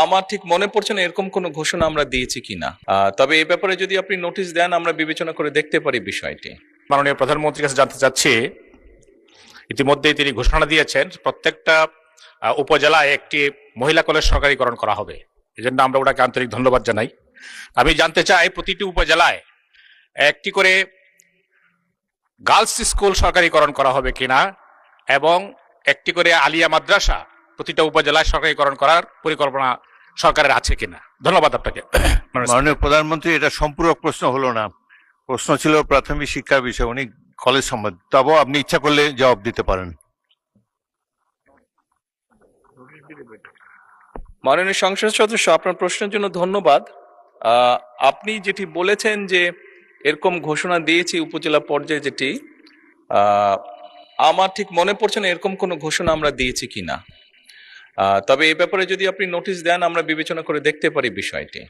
আমার ঠিক মনে পড়ছে না এরকম কোনো ঘোষণা আমরা দিয়েছি কিনা। তবে এই ব্যাপারে যদি আপনি নোটিশ দেন আমরা বিবেচনা করে দেখতে পারি বিষয়টি। মাননীয় প্রধানমন্ত্রীর কাছে জানতে চাচ্ছি, ইতিমধ্যেই তিনি ঘোষণা দিয়েছেন প্রত্যেকটা উপজেলায় একটি মহিলা কলেজ সরকারিকরণ করা হবে। এই জন্য আমরা ওটাকে আন্তরিক ধন্যবাদ জানাই। আমি জানতে চাই প্রতিটি উপজেলায় একটি করে গার্লস স্কুল সরকারিকরণ করা হবে কিনা এবং একটি করে আলিয়া মাদ্রাসা প্রতিটা উপজেলায় সরকারিকরণ করার পরিকল্পনা সরকারের আছে কিনা। ধন্যবাদ আপনাকে। মাননীয় প্রধানমন্ত্রী, এটা সম্পূরক প্রশ্ন হলো না, প্রশ্ন ছিল প্রাথমিক শিক্ষার বিষয়, উনি কলেজ সম্বন্ধে। তবেও আপনি ইচ্ছা করলে জবাব দিতে পারেন। মাননীয় সংসদ সদস্য, আপনার প্রশ্নের জন্য ধন্যবাদ। আপনি যেটি বলেছেন যে এরকম ঘোষণা দিয়েছি উপজেলা পর্যায়ে, যেটি আমার ঠিক মনে পড়ছে না এরকম কোনো ঘোষণা আমরা দিয়েছি কিনা। তবে এই ব্যাপারে যদি আপনি নোটিশ দেন আমরা বিবেচনা করে দেখতে পারি বিষয়টি।